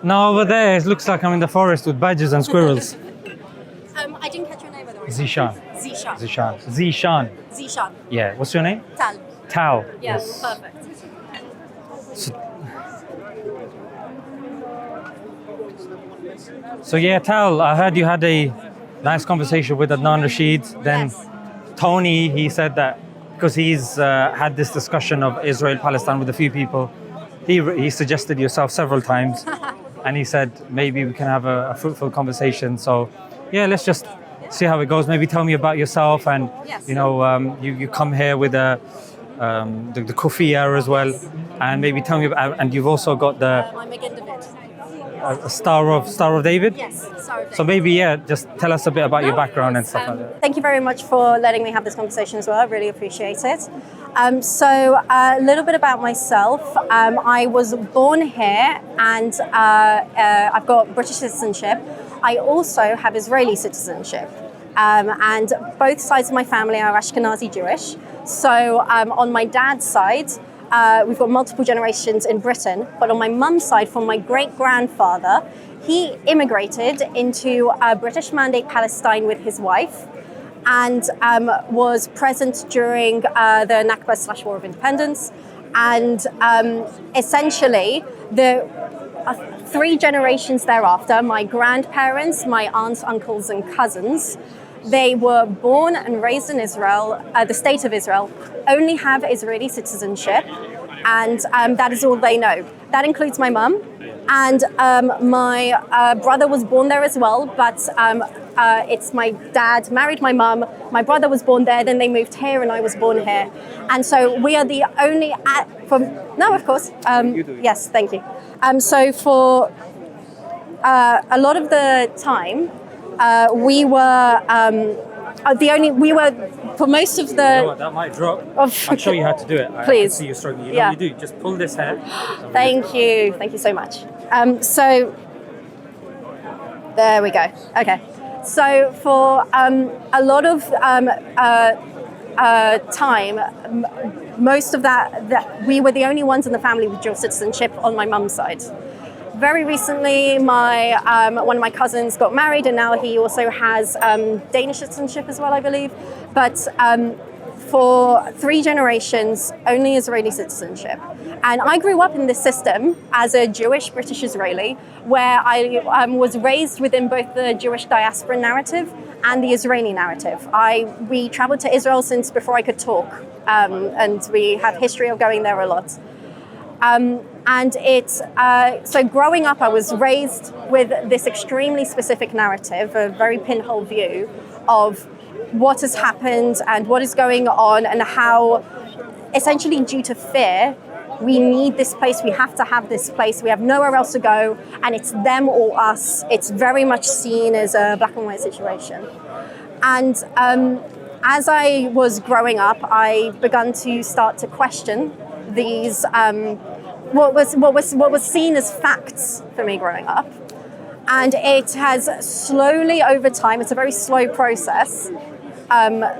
No, over there, it looks like I'm in the forest with badgers and squirrels. I didn't catch your name, by the way. Zishan. Zishan. Zishan. Zishan. Zishan. Yeah. What's your name? Tal. Tal. Yeah, Yes. perfect. So yeah, Tal, I heard you had a nice conversation with Adnan Rashid. Then Yes. Tony, he said that because he's had this discussion of Israel-Palestine with a few people, he suggested yourself several times. And he said, maybe we can have a fruitful conversation. So yeah, let's just see how it goes. Maybe tell me about yourself. And, Yes. you come here with the kufiya as well. And maybe tell me about, and you've also got the I'm Megan David. a Star of David. Yes, sorry. So maybe, just tell us a bit about your background and stuff like that. Thank you very much for letting me have this conversation as well. I really appreciate it. So a little bit about myself. I was born here and I've got British citizenship. I also have Israeli citizenship. And both sides of my family are Ashkenazi Jewish. So on my dad's side, we've got multiple generations in Britain, but on my mum's side, from my great-grandfather, he immigrated into British Mandate Palestine with his wife and was present during the Nakba / War of Independence. And essentially, the 3 generations thereafter, my grandparents, my aunts, uncles, and cousins, they were born and raised in Israel, the state of Israel, only have Israeli citizenship, and that is all they know. That includes my mum, and my brother was born there as well, but it's my dad married my mum, my brother was born there, then they moved here, and I was born here. And so we are the only, no, of course, yes, thank you. So for a lot of the time, we were for most of the... You know what, that might drop. I'll show you how to do it. Please. I can see you struggling. Yeah. You do. Just pull this hair. Thank you so much. So there we go. Okay. So for a lot of time, most of that we were the only ones in the family with dual citizenship on my mum's side. Very recently, one of my cousins got married, and now he also has Danish citizenship as well, I believe. But for 3 generations, only Israeli citizenship. And I grew up in this system as a Jewish British Israeli, where I was raised within both the Jewish diaspora narrative and the Israeli narrative. We traveled to Israel since before I could talk, and we have history of going there a lot. And so growing up, I was raised with this extremely specific narrative, a very pinhole view of what has happened and what is going on, and how essentially due to fear, we need this place, we have to have this place, we have nowhere else to go, and it's them or us. It's very much seen as a black and white situation. And as I was growing up, I began to start to question these what was seen as facts for me growing up, and it has slowly over time, it's a very slow process,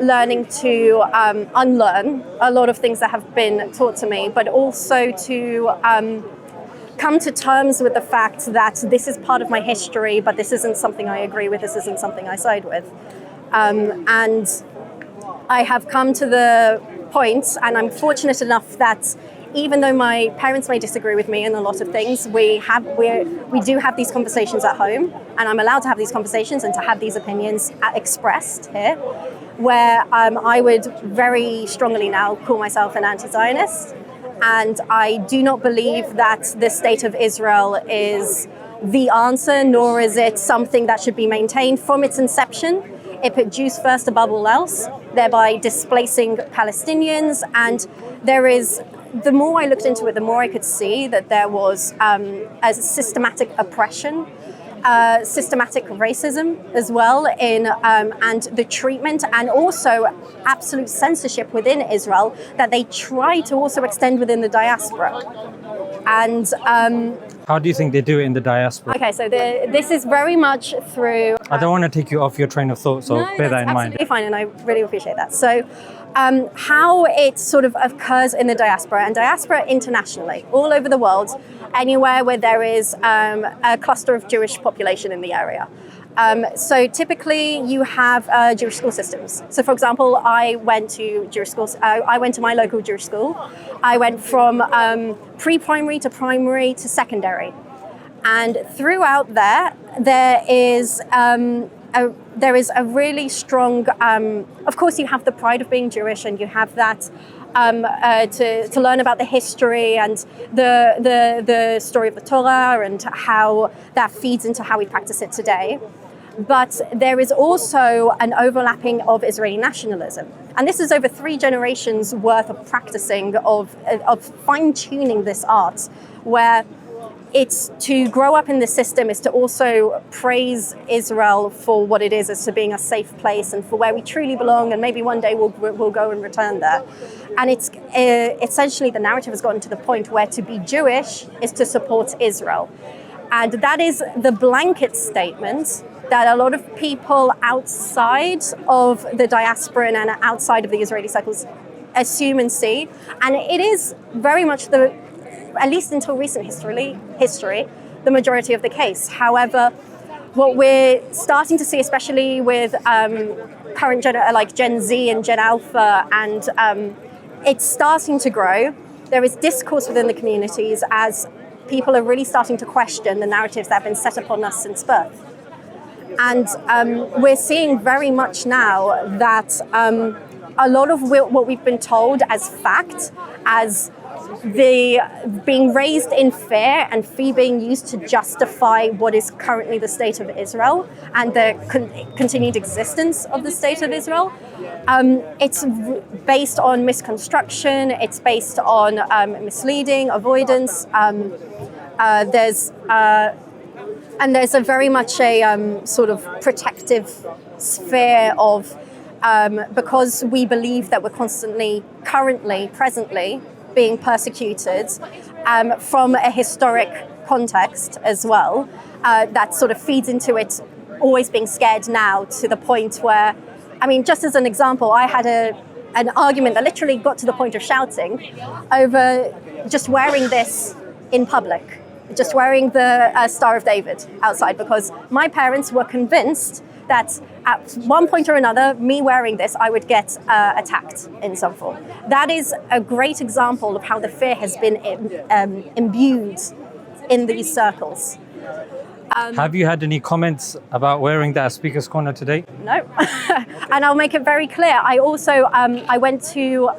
learning to unlearn a lot of things that have been taught to me, but also to come to terms with the fact that this is part of my history, but this isn't something I agree with, this isn't something I side with. And I have come to the point, and I'm fortunate enough that even though my parents may disagree with me in a lot of things, we do have these conversations at home, and I'm allowed to have these conversations and to have these opinions expressed here, where I would very strongly now call myself an anti-Zionist, and I do not believe that the state of Israel is the answer, nor is it something that should be maintained from its inception. It put Jews first above all else, thereby displacing Palestinians, and the more I looked into it, the more I could see that there was a systematic oppression, systematic racism as well, and the treatment, and also absolute censorship within Israel that they try to also extend within the diaspora. And How do you think they do it in the diaspora? Okay, so this is very much through... I don't want to take you off your train of thought, so bear that in mind. Absolutely fine, and I really appreciate that. So how it sort of occurs in the diaspora, and diaspora internationally, all over the world, anywhere where there is a cluster of Jewish population in the area. So typically you have Jewish school systems. So for example, I went to Jewish schools. I went to my local Jewish school. I went from pre-primary to primary to secondary. And throughout there is a really strong, of course you have the pride of being Jewish, and you have that to learn about the history and the story of the Torah and how that feeds into how we practice it today. But there is also an overlapping of Israeli nationalism. And this is over 3 generations worth of practicing, of fine-tuning this art, where it's to grow up in the system is to also praise Israel for what it is as to being a safe place and for where we truly belong, and maybe one day we'll go and return there. And it's essentially the narrative has gotten to the point where to be Jewish is to support Israel. And that is the blanket statement that a lot of people outside of the diaspora and outside of the Israeli circles assume and see. And it is very much at least until recent history, the majority of the case. However, what we're starting to see, especially with current like Gen Z and Gen Alpha, and it's starting to grow. There is discourse within the communities as people are really starting to question the narratives that have been set upon us since birth. And we're seeing very much now that a lot of what we've been told as fact, as the being raised in fear and fear being used to justify what is currently the state of Israel and the continued existence of the state of Israel. It's based on misconstruction, it's based on misleading, avoidance. There's a very much a sort of protective sphere of, because we believe that we're constantly, currently, presently, being persecuted from a historic context as well, that sort of feeds into it always being scared now, to the point where, I mean, just as an example, I had an argument that literally got to the point of shouting over just wearing this in public, just wearing the Star of David outside, because my parents were convinced that at one point or another, me wearing this, I would get attacked in some form. That is a great example of how the fear has been imbued in these circles. Have you had any comments about wearing that Speaker's Corner today? No. And I'll make it very clear. I also, I went to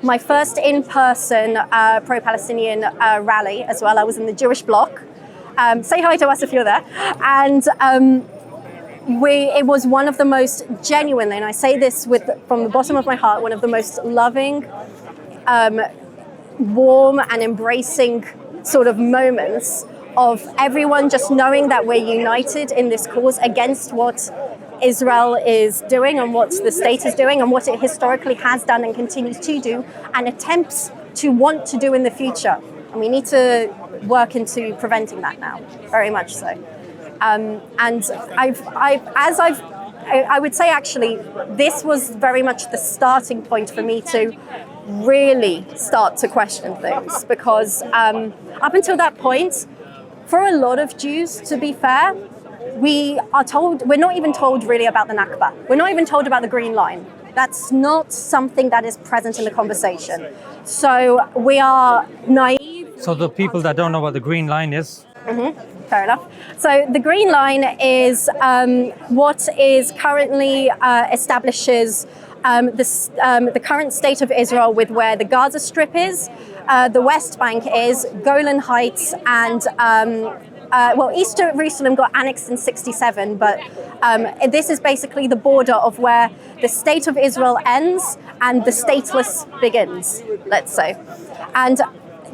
my first in-person pro-Palestinian rally as well. I was in the Jewish bloc. Say hi to us if you're there. And it was one of the most genuine, and I say this from the bottom of my heart, one of the most loving, warm and embracing sort of moments of everyone just knowing that we're united in this cause against what Israel is doing and what the state is doing and what it historically has done and continues to do and attempts to want to do in the future. And we need to work into preventing that now, very much so. And I would say actually, this was very much the starting point for me to really start to question things, because up until that point, for a lot of Jews, to be fair, we're not even told really about the Nakba. We're not even told about the Green Line. That's not something that is present in the conversation. So we are naive. So the people that don't know what the Green Line is. Mm-hmm. Fair enough. So the Green Line is what is currently establishes the current state of Israel with where the Gaza Strip is, the West Bank is, Golan Heights, and East Jerusalem got annexed in 1967, but this is basically the border of where the state of Israel ends and the stateless begins, let's say. And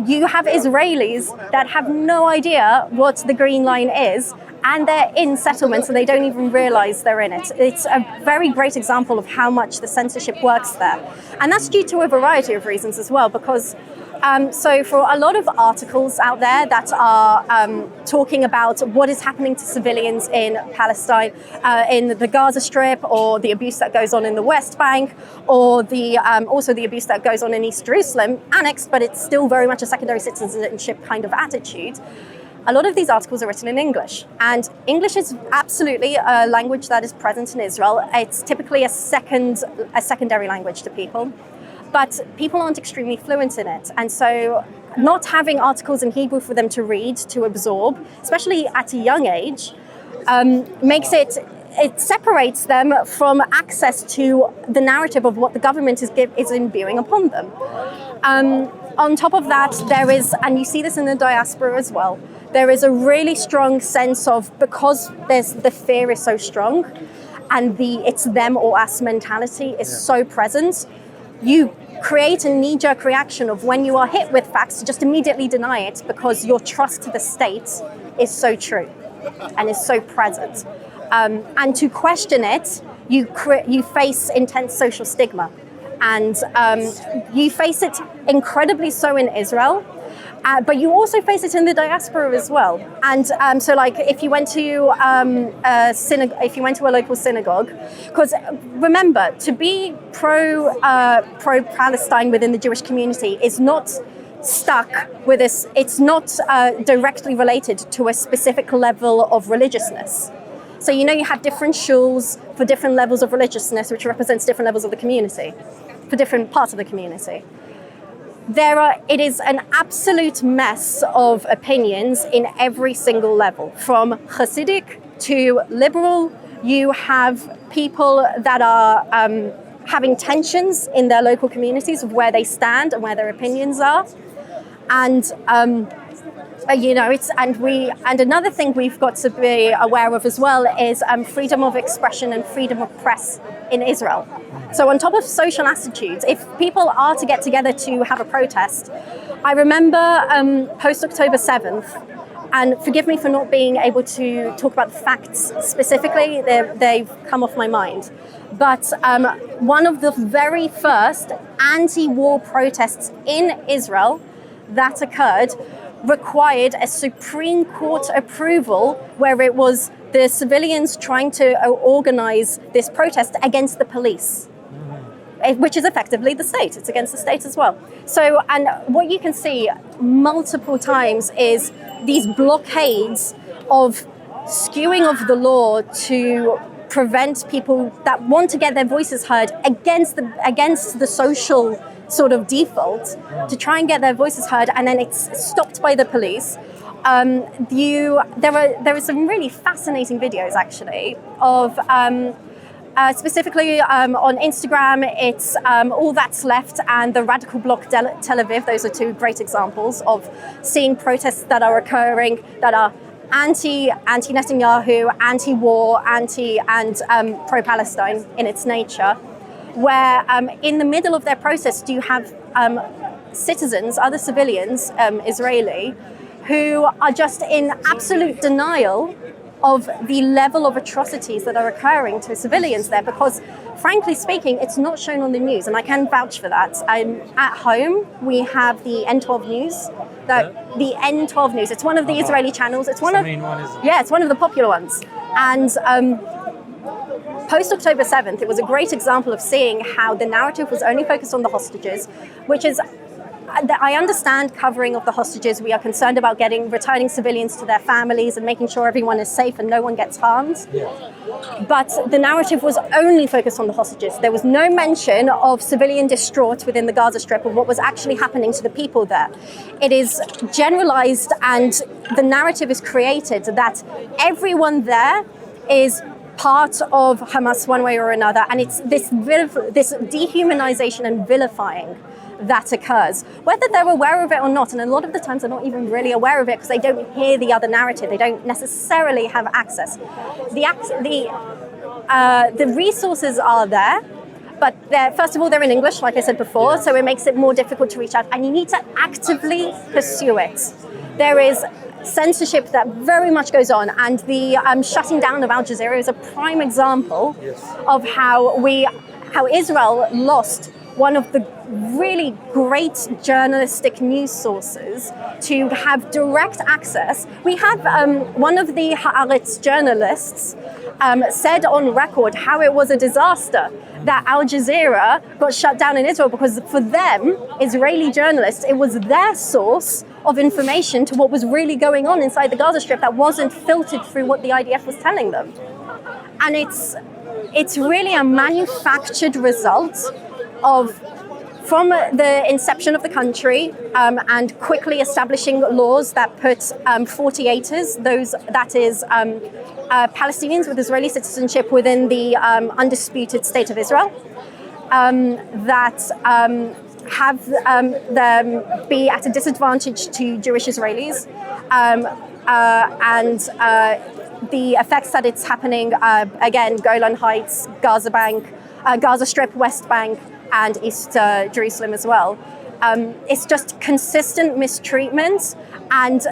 you have Israelis that have no idea what the Green Line is, and they're in settlements and they don't even realize they're in it. It's a very great example of how much the censorship works there. And that's due to a variety of reasons as well, because So for a lot of articles out there that are talking about what is happening to civilians in Palestine, in the Gaza Strip, or the abuse that goes on in the West Bank, or the also the abuse that goes on in East Jerusalem, annexed, but it's still very much a secondary citizenship kind of attitude. A lot of these articles are written in English, and English is absolutely a language that is present in Israel. It's typically a secondary language to people. But people aren't extremely fluent in it. And so not having articles in Hebrew for them to read, to absorb, especially at a young age, it separates them from access to the narrative of what the government is imbuing upon them. On top of that, there is, and you see this in the diaspora as well, there is a really strong sense of, because the fear is so strong and it's them or us mentality is so present, you create a knee-jerk reaction of when you are hit with facts to just immediately deny it because your trust to the state is so true and is so present. And to question it, you face intense social stigma. And you face it incredibly so in Israel, but you also face it in the diaspora as well. And so, like, if you went to if you went to a local synagogue, because remember, to be pro-Palestine within the Jewish community is not stuck with this. It's not directly related to a specific level of religiousness. So you have different shuls for different levels of religiousness, which represents different levels of the community, for different parts of the community. It is an absolute mess of opinions in every single level, from Hasidic to liberal. You have people that are having tensions in their local communities of where they stand and where their opinions are. And and another thing we've got to be aware of as well is freedom of expression and freedom of press in Israel. So on top of social attitudes, if people are to get together to have a protest, I remember post-October 7th, and forgive me for not being able to talk about the facts specifically, they've come off my mind. But one of the very first anti-war protests in Israel that occurred required a Supreme Court approval, where it was the civilians trying to organize this protest against the police, which is effectively the state. It's against the state as well. So, and what you can see multiple times is these blockades of skewing of the law to prevent people that want to get their voices heard against the social sort of default to try and get their voices heard, and then it's stopped by the police. There are some really fascinating videos actually of specifically on Instagram. It's All That's Left and the Radical Bloc Tel Aviv. Those are two great examples of seeing protests that are occurring that are anti-Netanyahu, anti-war, and pro-Palestine in its nature, where in the middle of their process do you have citizens, other civilians, Israeli, who are just in absolute denial of the level of atrocities that are occurring to civilians there, because frankly speaking, it's not shown on the news, and I can vouch for that. At home, we have the N12 News. The N12 News, it's one of the Israeli channels. It's one of the main one, isn't it? Yeah, it's one of the popular ones. And post-October 7th, it was a great example of seeing how the narrative was only focused on the hostages, which is, I understand covering of the hostages. We are concerned about returning civilians to their families and making sure everyone is safe and no one gets harmed. Yeah. But the narrative was only focused on the hostages. There was no mention of civilian distraught within the Gaza Strip of what was actually happening to the people there. It is generalized, and the narrative is created that everyone there is part of Hamas one way or another, and it's this dehumanization and vilifying that occurs, whether they're aware of it or not. And a lot of the times they're not even really aware of it because they don't hear the other narrative. They don't necessarily have access. The resources are there, but first of all, they're in English, like I said before, so it makes it more difficult to reach out, and you need to actively pursue it. There is censorship that very much goes on, and the shutting down of Al Jazeera is a prime example of how Israel lost one of the really great journalistic news sources to have direct access. We have one of the Haaretz journalists said on record how it was a disaster that Al Jazeera got shut down in Israel, because for them, Israeli journalists, it was their source of information to what was really going on inside the Gaza Strip that wasn't filtered through what the IDF was telling them. And it's really a manufactured result of, from the inception of the country and quickly establishing laws that put 48ers, that is Palestinians with Israeli citizenship within the undisputed state of Israel, that have them be at a disadvantage to Jewish Israelis, and the effects that it's happening, again, Golan Heights, Gaza Bank, Gaza Strip, West Bank, and East Jerusalem as well. It's just consistent mistreatment and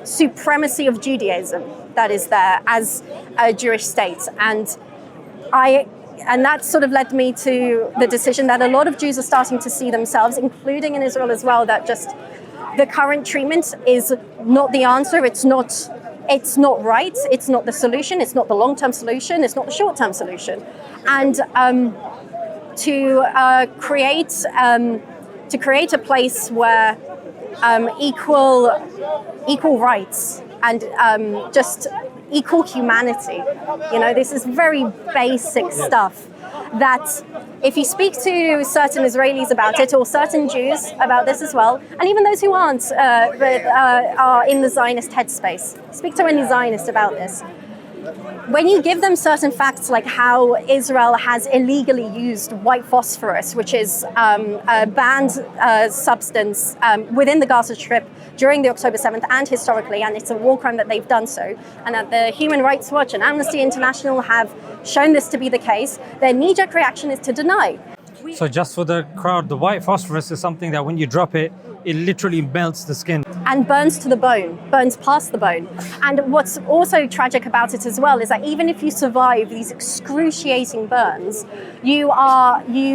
supremacy of Judaism that is there as a Jewish state. And that sort of led me to the decision that a lot of Jews are starting to see themselves, including in Israel as well, that just the current treatment is not the answer. It's not right. It's not the solution. It's not the long-term solution. It's not the short-term solution. And to create a place where equal rights and just equal humanity. This is very basic stuff that if you speak to certain Israelis about it, or certain Jews about this as well, and even those who aren't, but are in the Zionist headspace, speak to any Zionist about this. When you give them certain facts like how Israel has illegally used white phosphorus, which is a banned substance within the Gaza Strip during the October 7th and historically, and it's a war crime that they've done so, and that the Human Rights Watch and Amnesty International have shown this to be the case, their knee-jerk reaction is to deny. So just for the crowd, the white phosphorus is something that when you drop it, it literally melts the skin. And burns to the bone, burns past the bone. And what's also tragic about it as well is that even if you survive these excruciating burns, you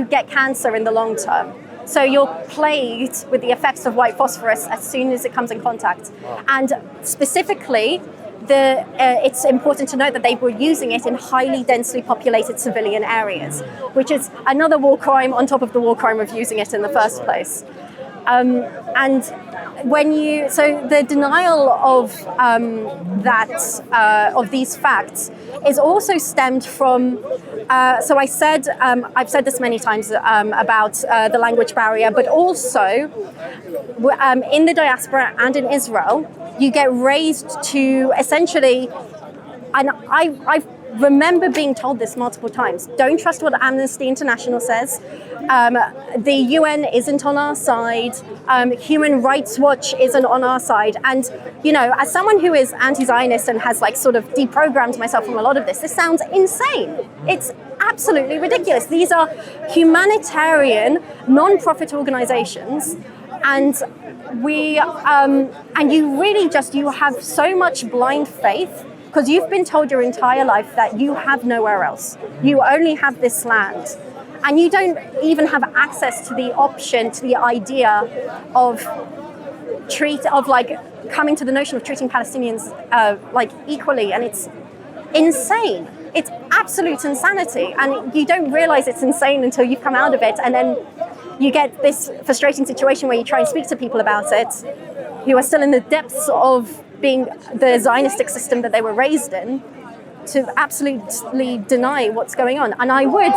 get cancer in the long term. So you're plagued with the effects of white phosphorus as soon as it comes in contact. And specifically, it's important to note that they were using it in highly densely populated civilian areas, which is another war crime on top of the war crime of using it in the first place. And so the denial of of these facts is also stemmed from. So I've said this many times about the language barrier, but also in the diaspora and in Israel, you get raised to essentially, and I remember being told this multiple times, don't trust what Amnesty International says. The UN isn't on our side. Human Rights Watch isn't on our side. And, as someone who is anti-Zionist and has sort of deprogrammed myself from a lot of this sounds insane. It's absolutely ridiculous. These are humanitarian, non-profit organizations. And and you have so much blind faith because you've been told your entire life that you have nowhere else. You only have this land. And you don't even have access to the option, to the idea of coming to the notion of treating Palestinians equally. And it's insane. It's absolute insanity. And you don't realize it's insane until you've come out of it. And then you get this frustrating situation where you try and speak to people about it who are still in the depths of being the Zionistic system that they were raised in, to absolutely deny what's going on. And I would,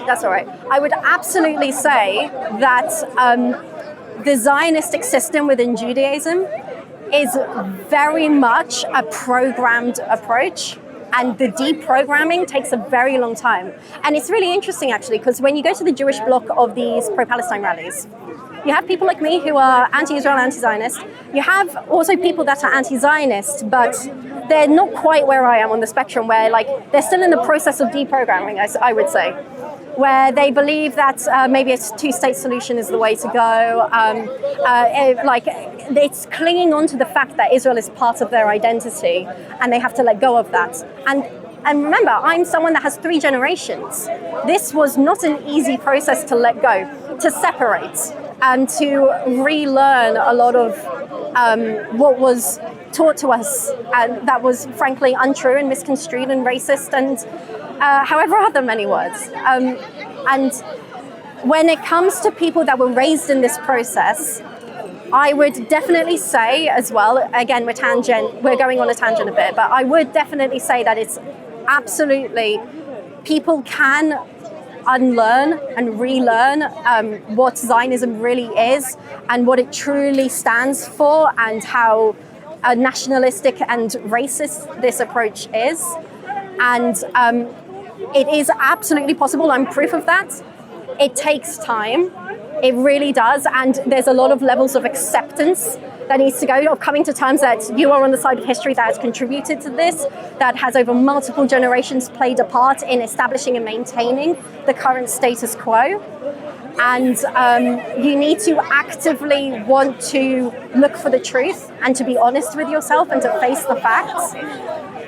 that's all right. I would absolutely say that the Zionistic system within Judaism is very much a programmed approach. And the deprogramming takes a very long time. And it's really interesting, actually, because when you go to the Jewish bloc of these pro-Palestine rallies, you have people like me who are anti-Israel, anti-Zionist. You have also people that are anti-Zionist, but they're not quite where I am on the spectrum, where they're still in the process of deprogramming, I would say, where they believe that maybe a two-state solution is the way to go. It's clinging on to the fact that Israel is part of their identity, and they have to let go of that. And remember, I'm someone that has 3 generations. This was not an easy process to let go, to separate, and to relearn a lot of what was taught to us, and that was frankly untrue and misconstrued and racist and however other many words. And when it comes to people that were raised in this process, I would definitely say as well, again, we're going on a tangent a bit, but I would definitely say that it's absolutely, people can unlearn and relearn what Zionism really is and what it truly stands for and how nationalistic and racist this approach is. And it is absolutely possible. I'm proof of that. It takes time. It really does. And there's a lot of levels of acceptance that needs to go, of coming to terms that you are on the side of history that has contributed to this, that has over multiple generations played a part in establishing and maintaining the current status quo. And you need to actively want to look for the truth and to be honest with yourself and to face the facts.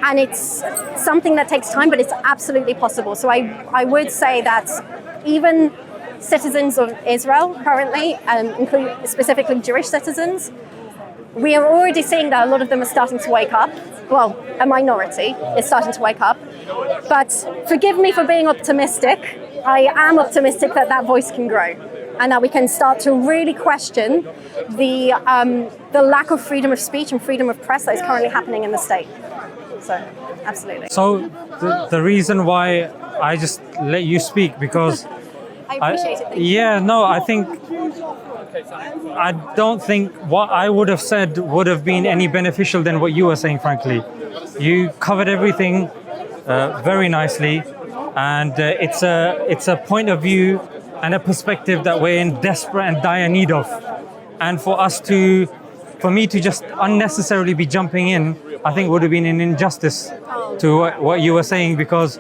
And it's something that takes time, but it's absolutely possible. So I would say that even citizens of Israel currently, including specifically Jewish citizens, we are already seeing that a lot of them are starting to wake up. Well, a minority is starting to wake up. But forgive me for being optimistic. I am optimistic that that voice can grow and that we can start to really question the lack of freedom of speech and freedom of press that is currently happening in the state. So, absolutely. So the reason why I just let you speak, because I appreciate it. I don't think what I would have said would have been any beneficial than what you were saying, frankly. You covered everything very nicely, and it's a point of view and a perspective that we're in desperate and dire need of. And for me to just unnecessarily be jumping in, I think would have been an injustice to what you were saying, because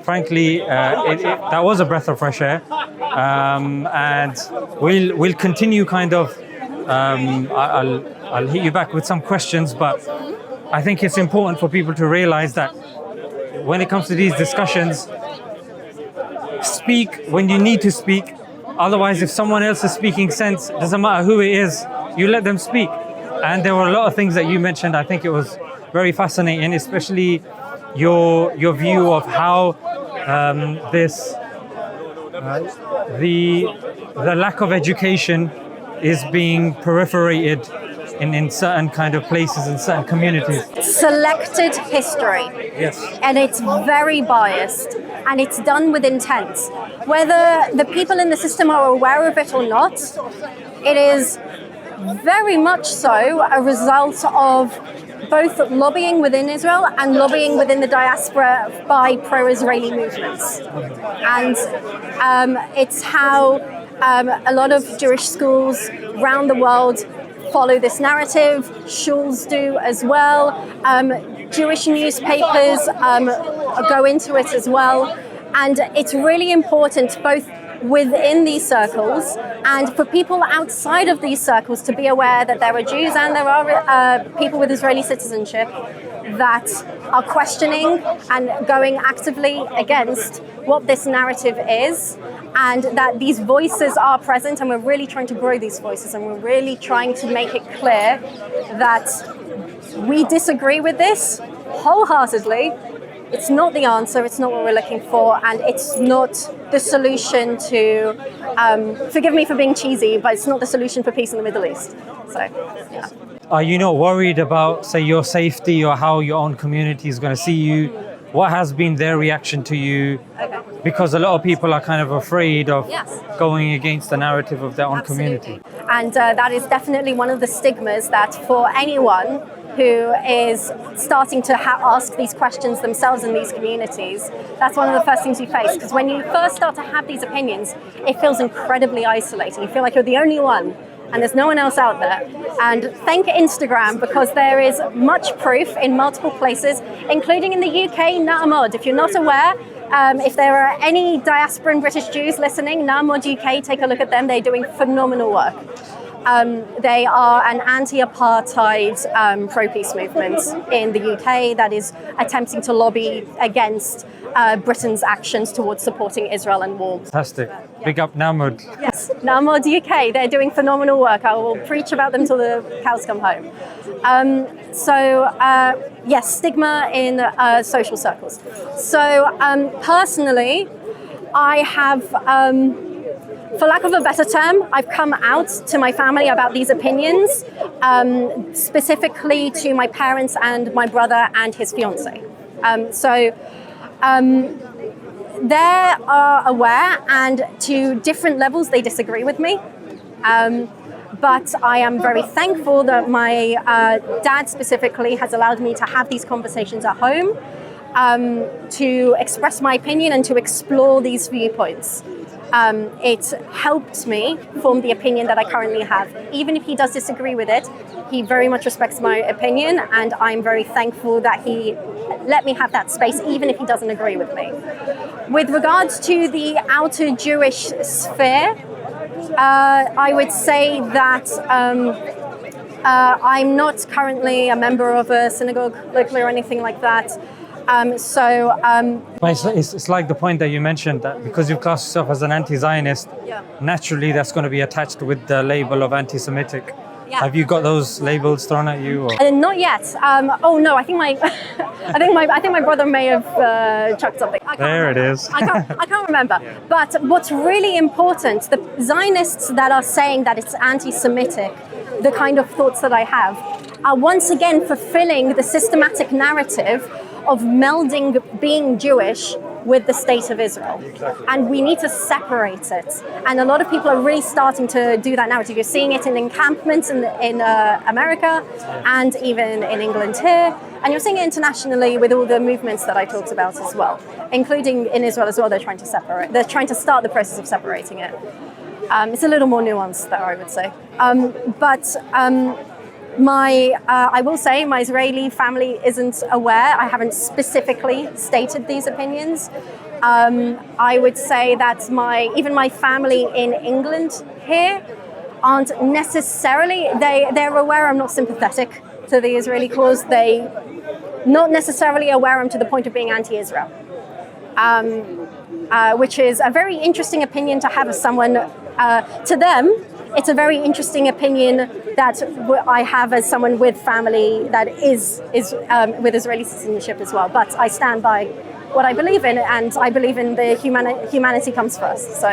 frankly, that was a breath of fresh air, and we'll continue kind of. I'll hit you back with some questions, but I think it's important for people to realize that when it comes to these discussions, speak when you need to speak. Otherwise, if someone else is speaking sense, doesn't matter who it is, you let them speak. And there were a lot of things that you mentioned. I think it was very fascinating, especially your view of how the lack of education is being proliferated in certain kind of places, in certain communities. Selected history. Yes. And it's very biased and it's done with intent. Whether the people in the system are aware of it or not, it is very much so a result of both lobbying within Israel and lobbying within the diaspora by pro-Israeli movements. And it's how a lot of Jewish schools around the world follow this narrative. Shuls do as well. Jewish newspapers go into it as well. And it's really important both within these circles and for people outside of these circles to be aware that there are Jews and there are people with Israeli citizenship that are questioning and going actively against what this narrative is, and that these voices are present, and we're really trying to grow these voices, and we're really trying to make it clear that we disagree with this wholeheartedly. It's not the answer, it's not what we're looking for, and it's not the solution to, forgive me for being cheesy, but it's not the solution for peace in the Middle East. So, yeah. Are you not worried about, say, your safety or how your own community is going to see you? What has been their reaction to you? Okay. Because a lot of people are kind of afraid of Yes. going against the narrative of their own Absolutely. community. And that is definitely one of the stigmas that for anyone who is starting to ask these questions themselves in these communities, that's one of the first things you face. Because when you first start to have these opinions, it feels incredibly isolating. You feel like you're the only one and there's no one else out there. And thank Instagram, because there is much proof in multiple places, including in the UK, Na'amod. If you're not aware, if there are any diasporan British Jews listening, Na'amod UK, take a look at them. They're doing phenomenal work. They are an anti-apartheid pro-peace movement in the UK that is attempting to lobby against Britain's actions towards supporting Israel and war. Fantastic. Big up Namud. Yes, Namod UK, they're doing phenomenal work. I will preach about them till the cows come home. Yes, stigma in social circles. So personally, I have, for lack of a better term, I've come out to my family about these opinions, specifically to my parents and my brother and his fiance. They are aware, and to different levels they disagree with me. But I am very thankful that my dad specifically has allowed me to have these conversations at home, to express my opinion and to explore these viewpoints. It helped me form the opinion that I currently have. Even if he does disagree with it, he very much respects my opinion, and I'm very thankful that he let me have that space, even if he doesn't agree with me. With regards to the outer Jewish sphere, I would say that I'm not currently a member of a synagogue locally or anything like that. But it's like the point that you mentioned, that because you class yourself as an anti-Zionist, Yeah. naturally that's going to be attached with the label of anti-Semitic. Yeah. Have you got those labels thrown at you? Or? Not yet. Oh no, I think my, I think my brother may have chucked something. I can't There remember. it is. I can't remember. But what's really important, the Zionists that are saying that it's anti-Semitic, the kind of thoughts that I have, are once again fulfilling the systematic narrative of melding being Jewish with the state of Israel. And we need to separate it. And a lot of people are really starting to do that narrative. You're seeing it in encampments in America and even in England here. And you're seeing it internationally with all the movements that I talked about as well, including in Israel as well. They're trying to separate. They're trying to start the process of separating it. It's a little more nuanced there, I would say. I will say my Israeli family isn't aware. I haven't specifically stated these opinions. I would say that even my family in England here aren't necessarily, they're aware I'm not sympathetic to the Israeli cause. They not necessarily aware I'm to the point of being anti-Israel, which is a very interesting opinion to have as someone, to them, it's a very interesting opinion that I have as someone with family that is with Israeli citizenship as well. But I stand by what I believe in, and I believe in the humanity comes first. So,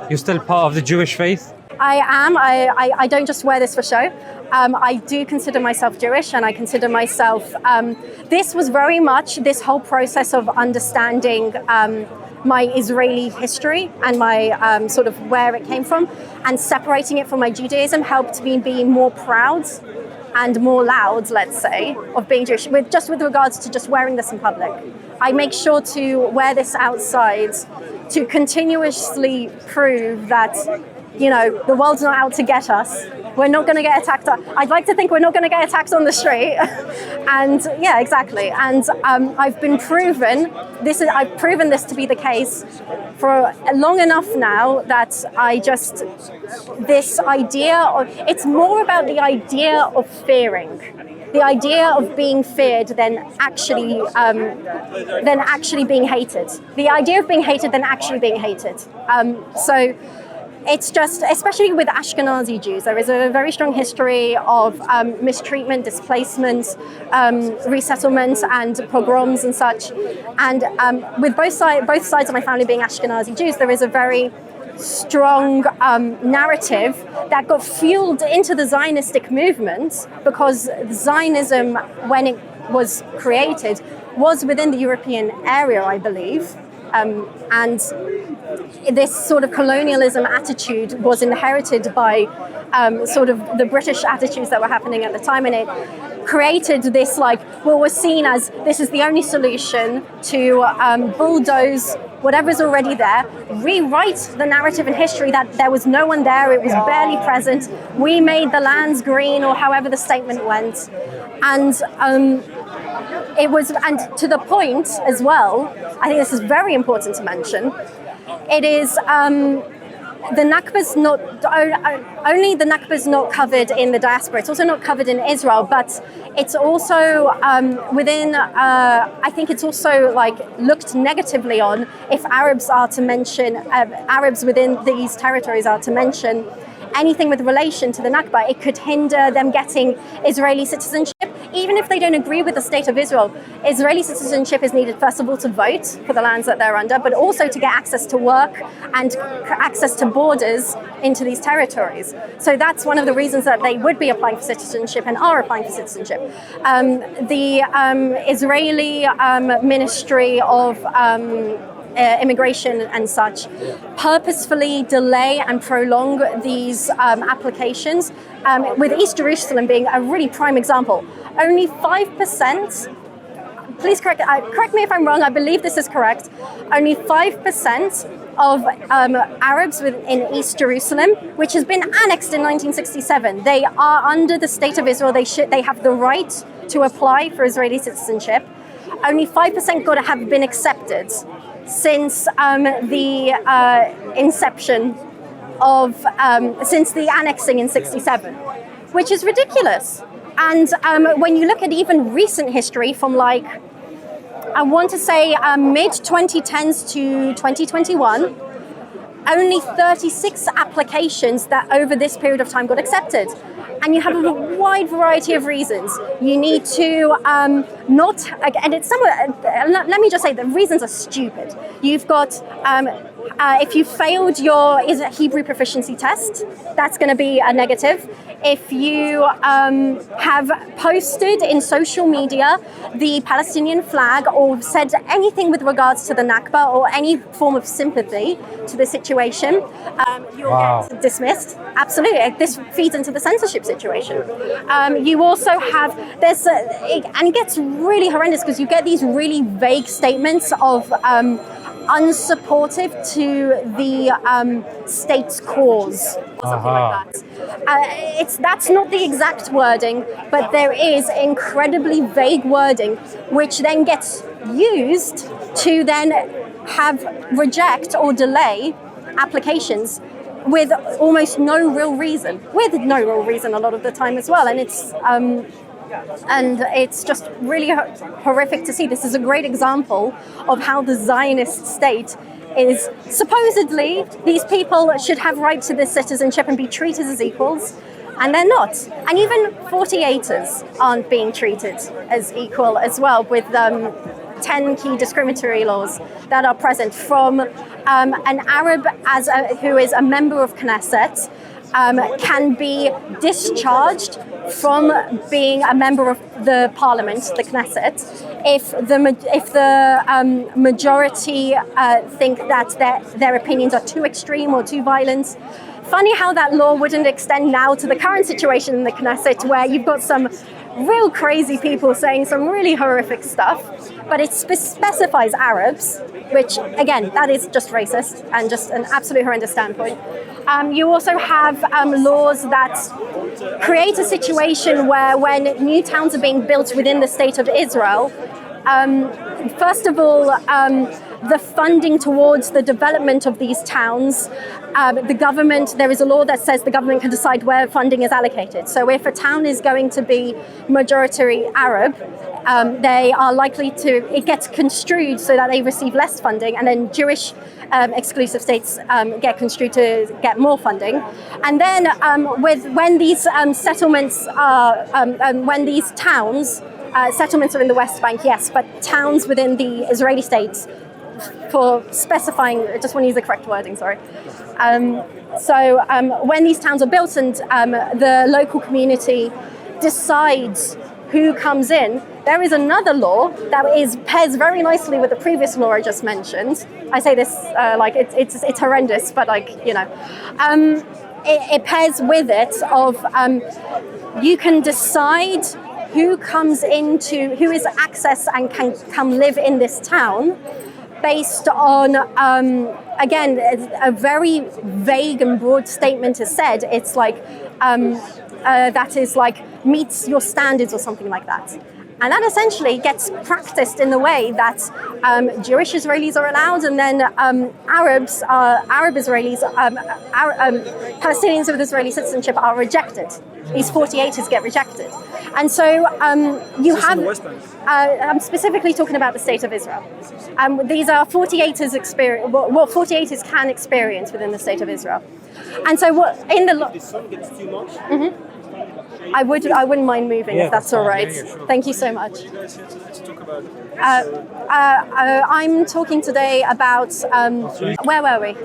You're still part of the Jewish faith? I am. I don't just wear this for show. I do consider myself Jewish, and I consider myself. This was very much this whole process of understanding my Israeli history and my sort of where it came from, and separating it from my Judaism helped me be more proud and more loud, let's say, of being Jewish, with regards to just wearing this in public. I make sure to wear this outside to continuously prove that, you know, the world's not out to get us. We're not going to get attacked. I'd like to think we're not going to get attacked on the street. And yeah, exactly. And I've proven this to be the case for long enough now that this idea of, it's more about the idea of fearing. The idea of being feared than actually being hated. The idea of being hated than actually being hated. So it's just, especially with Ashkenazi Jews, there is a very strong history of mistreatment, displacement, resettlement, and pogroms and such. And with both sides of my family being Ashkenazi Jews, there is a very strong narrative that got fueled into the Zionistic movement, because Zionism, when it was created, was within the European area, I believe. And this sort of colonialism attitude was inherited by sort of the British attitudes that were happening at the time, and it created this, like, what was seen as this is the only solution to bulldoze whatever's already there, rewrite the narrative and history that there was no one there, it was barely present, we made the lands green, or however the statement went. And it was, and to the point as well, I think this is very important to mention, it is the Nakba's not only the Nakba's not covered in the diaspora. It's also not covered in Israel, but it's also within. I think it's also like looked negatively on if Arabs are to mention Arabs within these territories are to mention anything with relation to the Nakba. It could hinder them getting Israeli citizenship. Even if they don't agree with the state of Israel, Israeli citizenship is needed, first of all, to vote for the lands that they're under, but also to get access to work and access to borders into these territories. So that's one of the reasons that they would be applying for citizenship and are applying for citizenship. The Israeli Ministry of Immigration and such purposefully delay and prolong these applications, with East Jerusalem being a really prime example. Only 5%, please correct me if I'm wrong, I believe this is correct, only 5% of Arabs in East Jerusalem, which has been annexed in 1967, they are under the state of Israel. They have the right to apply for Israeli citizenship. Only 5% have been accepted since the inception of, since the annexing in 67, which is ridiculous. And when you look at even recent history from like, I want to say mid-2010s to 2021, only 36 applications that over this period of time got accepted. And you have a wide variety of reasons. You need to not, and it's somewhere, let me just say the reasons are stupid. You've got, if you failed your Hebrew proficiency test, that's going to be a negative. If you have posted in social media the Palestinian flag or said anything with regards to the Nakba or any form of sympathy to the situation, you'll get dismissed. Absolutely. This feeds into the censorship situation. You also have, and it gets really horrendous because you get these really vague statements of unsupportive to the state's cause or something like that. That's not the exact wording, but there is incredibly vague wording which then gets used to then reject or delay applications with almost no real reason, a lot of the time as well. And it's just really horrific to see. This is a great example of how the Zionist state is supposedly, these people should have right to this citizenship and be treated as equals, and they're not. And even 48ers aren't being treated as equal as well, with 10 key discriminatory laws that are present from an Arab who is a member of Knesset can be discharged from being a member of the parliament, the Knesset, if the majority think that their opinions are too extreme or too violent. Funny how that law wouldn't extend now to the current situation in the Knesset, where you've got some real crazy people saying some really horrific stuff, but it specifies Arabs, which again, that is just racist and just an absolute horrendous standpoint. You also have laws that create a situation where when new towns are being built within the state of Israel, first of all, the funding towards the development of these towns, the government, there is a law that says the government can decide where funding is allocated. So if a town is going to be majority Arab, they are likely to, it gets construed so that they receive less funding, and then Jewish exclusive states get construed to get more funding. And then when these settlements are, when these towns, settlements are in the West Bank, yes, but towns within the Israeli states, for specifying, I just want to use the correct wording, sorry. So when these towns are built and the local community decides who comes in, there is another law that pairs very nicely with the previous law I just mentioned. I say this like it's horrendous, but like, you know, it pairs with it of you can decide who comes into, who is access and can come live in this town based on, again, a very vague and broad statement is said. It's like, that is like meets your standards or something like that. And that essentially gets practiced in the way that Jewish Israelis are allowed, and then Arab Israelis, Palestinians with Israeli citizenship are rejected. These 48ers get rejected. And so you have... I'm specifically talking about the State of Israel. These are 48ers what 48ers can experience within the State of Israel. And so what in the... If the sun gets too much... I wouldn't mind moving if that's all right. Yeah, sure. Thank you so much. What are you guys here to talk about? I'm talking today about where were we?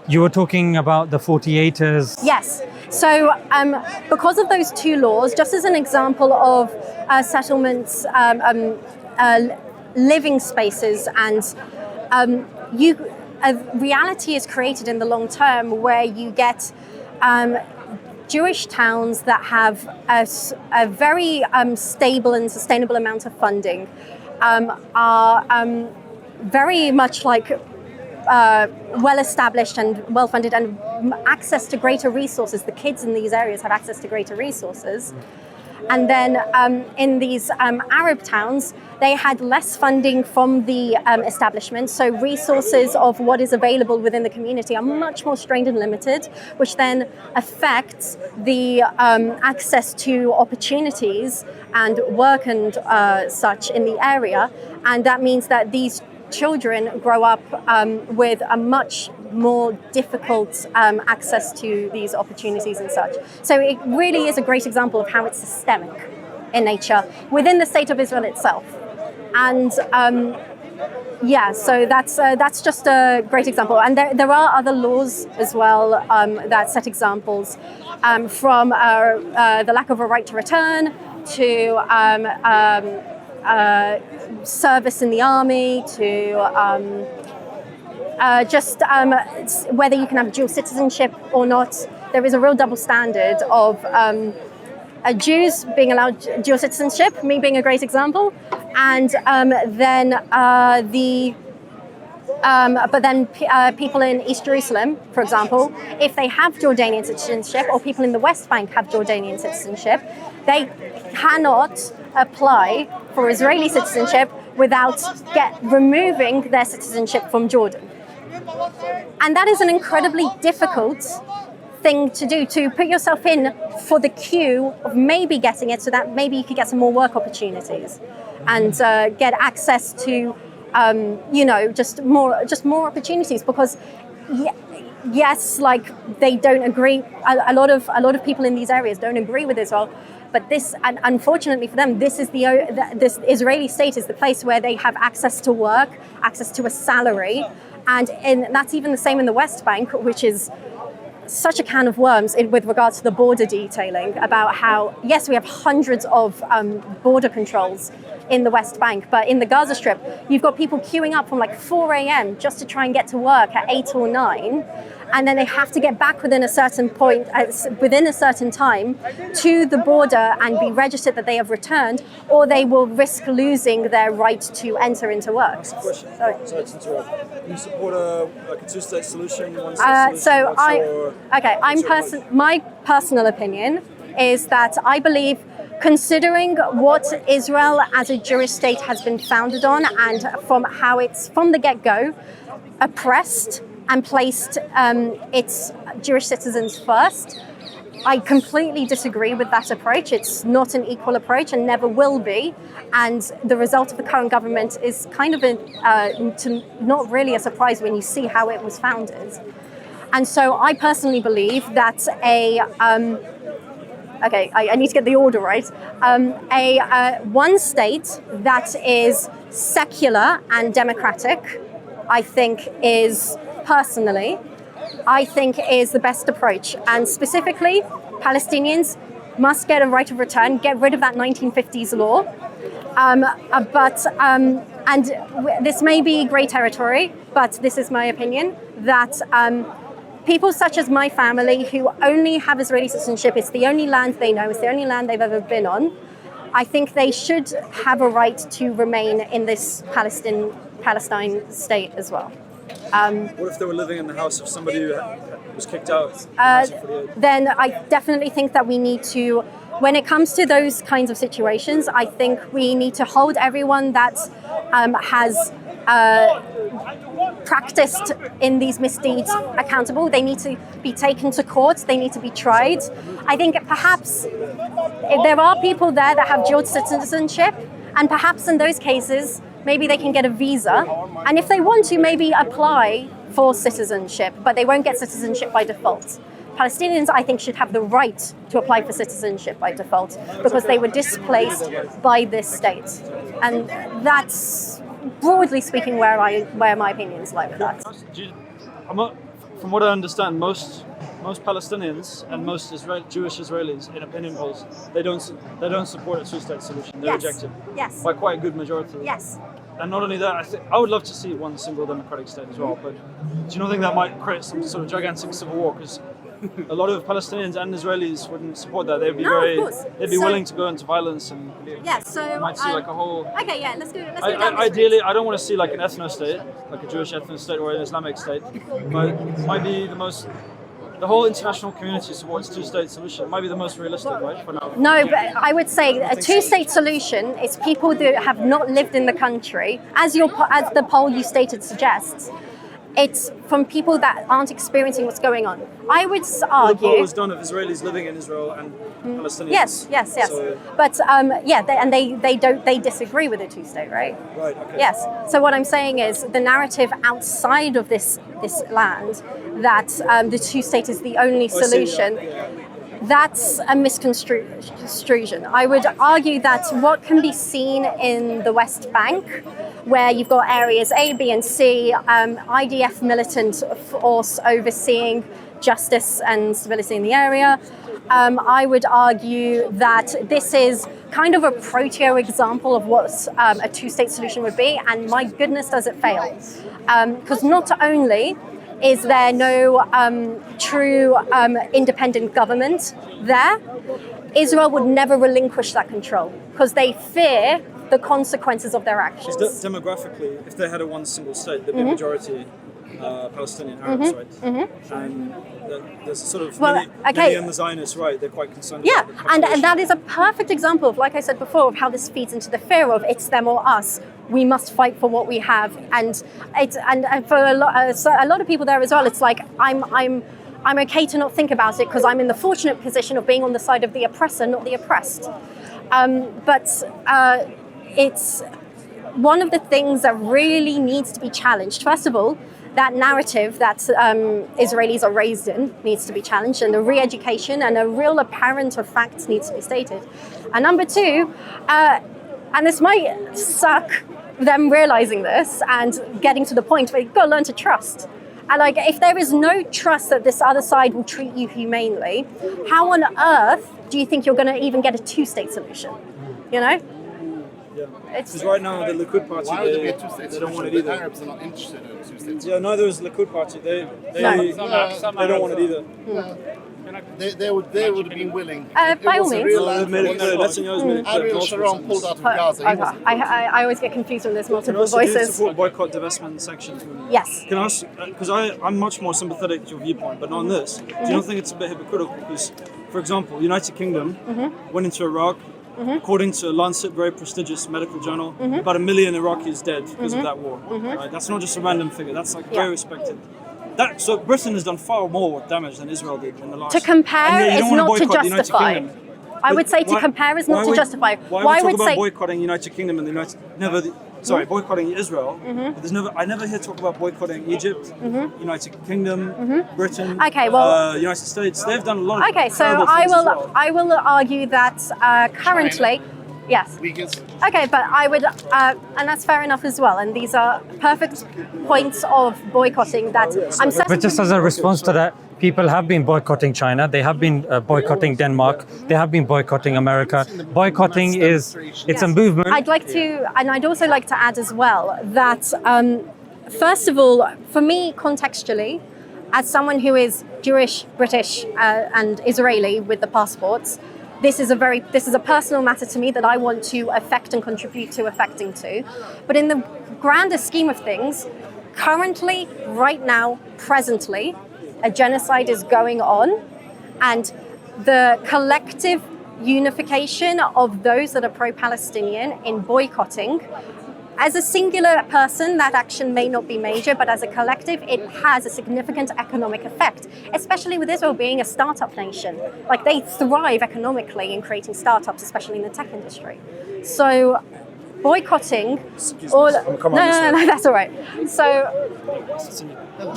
You were talking about the 48ers. Yes. So because of those two laws, just as an example of settlements, living spaces, and a reality is created in the long term where you get Jewish towns that have a very stable and sustainable amount of funding, are very much like well established and well funded, and access to greater resources. The kids in these areas have access to greater resources. And then in these Arab towns, they had less funding from the establishment, so resources of what is available within the community are much more strained and limited, which then affects the access to opportunities and work and such in the area. And that means that these children grow up with a much more difficult access to these opportunities and such. So it really is a great example of how it's systemic in nature within the State of Israel itself. And so that's just a great example. And there are other laws as well that set examples, from the lack of a right to return to service in the army, to whether you can have dual citizenship or not. There is a real double standard of Jews being allowed dual citizenship, me being a great example, and people in East Jerusalem, for example, if they have Jordanian citizenship, or people in the West Bank have Jordanian citizenship, they cannot apply for Israeli citizenship without removing their citizenship from Jordan. And that is an incredibly difficult thing to do, to put yourself in for the queue of maybe getting it, so that maybe you could get some more work opportunities and get access to just more opportunities. Because yes, like, they don't agree. A lot of people in these areas don't agree with Israel. But this, and unfortunately for them, this Israeli state is the place where they have access to work, access to a salary, and that's even the same in the West Bank, which is such a can of worms with regards to the border detailing, about how, yes, we have hundreds of border controls in the West Bank, but in the Gaza Strip, you've got people queuing up from like 4 a.m. just to try and get to work at 8 or 9, and then they have to get back within a certain point, within a certain time, to the border and be registered that they have returned, or they will risk losing their right to enter into work. That's a question. Sorry to interrupt. Do you support a two-state solution, one-state solution? My personal opinion is that I believe, considering what Israel as a Jewish state has been founded on, and from how it's from the get-go oppressed and placed its Jewish citizens first, I completely disagree with that approach. It's not an equal approach and never will be. And the result of the current government is kind of not really a surprise when you see how it was founded. And so I personally believe that I need to get the order right. One state that is secular and democratic, I think is the best approach. And specifically, Palestinians must get a right of return, get rid of that 1950s law. And this may be grey territory, but this is my opinion, that people such as my family, who only have Israeli citizenship, it's the only land they know, it's the only land they've ever been on, I think they should have a right to remain in this Palestine state as well. What if they were living in the house of somebody who was kicked out? Then I definitely think that we need to when it comes to those kinds of situations, I think we need to hold everyone that has practiced in these misdeeds accountable. They need to be taken to court. They need to be tried. I think perhaps if there are people there that have dual citizenship, and perhaps in those cases, maybe they can get a visa. And if they want to, maybe apply for citizenship, but they won't get citizenship by default. Palestinians, I think, should have the right to apply for citizenship by default because they were displaced by this state. And that's, broadly speaking, where my opinions lie with that. From what I understand, most Palestinians and most Jewish Israelis in opinion polls, they don't support a two-state solution. They reject it. Yes. By quite a good majority. Yes. And not only that, I would love to see one single democratic state as well. But do you not think that might create some sort of gigantic civil war? Because a lot of Palestinians and Israelis wouldn't support that. They'd be willing to go into violence and so you might see like a whole. Okay, yeah, let's go. Ideally, I don't want to see like an ethno state, like a Jewish ethno state or an Islamic state, but it might be the whole international community supports two-state solution. It might be the most realistic, right? For now. No, but I would say a two-state solution is people that have not lived in the country, as the poll you stated suggests. It's from people that aren't experiencing what's going on. I would argue. The poll was done of Israelis living in Israel and Palestinians. Yes. So, but they disagree with the two-state, right? Right. Okay. Yes. So what I'm saying is the narrative outside of this land that the two-state is the only solution. That's a misconstruction. I would argue that what can be seen in the West Bank, where you've got areas A, B, and C, IDF militant force overseeing justice and stability in the area, I would argue that this is kind of a proto example of what a two-state solution would be, and my goodness, does it fail. Because not only is there no true independent government there, Israel would never relinquish that control because they fear the consequences of their actions. Demographically, if they had a one single state, there'd be a majority Palestinian Arabs, right? And there's a sort of many on the Zionists, right? They're quite concerned. Yeah, about and that is a perfect example of, like I said before, of how this feeds into the fear of it's them or us. We must fight for what we have, and for a lot of people there as well. It's like I'm okay to not think about it because I'm in the fortunate position of being on the side of the oppressor, not the oppressed. But it's one of the things that really needs to be challenged. First of all, that narrative that Israelis are raised in needs to be challenged, and the re-education and a real apparent of facts needs to be stated. And number two, and this might suck, them realizing this and getting to the point where you've got to learn to trust. And like, if there is no trust that this other side will treat you humanely, how on earth do you think you're going to even get a two-state solution? You know? Yeah. Because right now the Likud party, they don't want it either. The Arabs are not interested in a two-state. Yeah, neither is the Likud party. They don't want it either. They would have been willing. By all means. Ariel Sharon pulled out of Gaza. I always get confused when there's multiple Do you voices. support boycott, divestment, sanctions? Yes. Can I ask, because I'm much more sympathetic to your viewpoint, but on this, do you not think it's a bit hypocritical? Because, for example, United Kingdom went into Iraq, according to Lancet, very prestigious medical journal, about 1 million Iraqis dead because of that war. Right? That's not just a random figure, that's like very respected. So Britain has done far more damage than Israel did in the last. To compare is not to justify. I would say to compare is not to justify. Why would talk about boycotting United Kingdom and boycotting Israel. But I never hear talk about boycotting Egypt, United Kingdom, Britain, United States. They've done a lot. Okay, so I will argue that currently. Yes. Okay, but I would, and that's fair enough as well. And these are perfect points of boycotting that I'm certain. But just as a response to that, people have been boycotting China. They have been boycotting Denmark. They have been boycotting America. Boycotting it's a movement. I'd also like to add as well that, first of all, for me, contextually, as someone who is Jewish, British, and Israeli with the passports, this is a personal matter to me that I want to affect and contribute to affecting to. But in the grander scheme of things, currently, right now, presently, a genocide is going on, and the collective unification of those that are pro-Palestinian in boycotting. As a singular person, that action may not be major, but as a collective, it has a significant economic effect, especially with Israel being a startup nation. Like, they thrive economically in creating startups, especially in the tech industry. So boycotting all... No, that's all right. So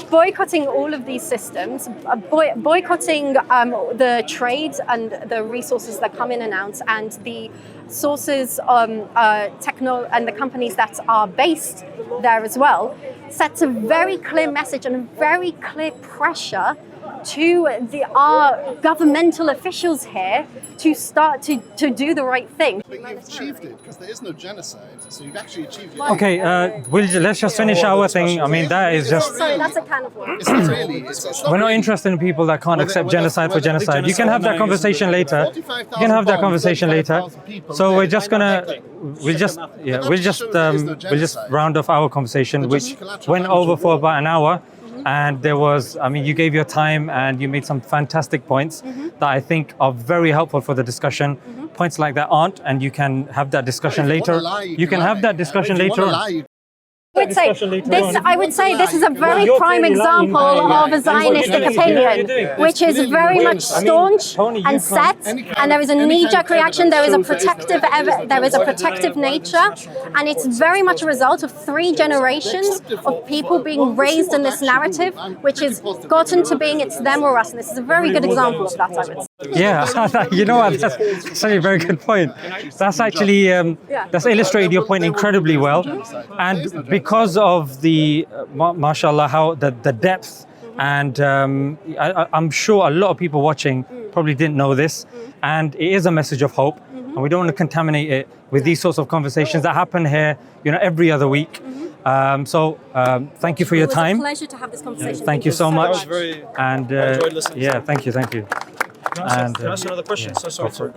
boycotting all of these systems, boycotting the trade and the resources that come in and out, and the sources and the companies that are based there as well, sets a very clear message and a very clear pressure to our governmental officials here to start to do the right thing. But you've achieved it, because there is no genocide, so you've actually achieved it. Okay, let's just finish our thing. I mean, that is just... Sorry, that's a can of worms. It's not really. It's not We're not really. interested in people that can't accept genocide for genocide. You can have that conversation later. You can have that conversation later. So we're just gonna, we'll just round off our conversation, which went over for about an hour. And there was, I mean, you gave your time and you made some fantastic points that I think are very helpful for the discussion. Points like that aren't, and you can have that discussion later. You can have that discussion later on. I would say this is a very prime example of a Zionistic opinion, which is very much staunch and set, and there is a knee-jerk reaction. There is a protective nature, and it's very much a result of 3 generations of people being raised in this narrative, which has gotten to being it's them or us. And this is a very good example of that, I would say. Yeah, you know what? That's actually a very good point. That's actually that's illustrated your point incredibly well, and because of the mashallah, how the depth, and I'm sure a lot of people watching probably didn't know this, and it is a message of hope, and we don't want to contaminate it with these sorts of conversations that happen here, every other week. Thank you for your time. It was a pleasure to have this conversation. Thank you so much. Very, And I enjoyed listening. yeah, thank you. Can I ask another question? So sorry.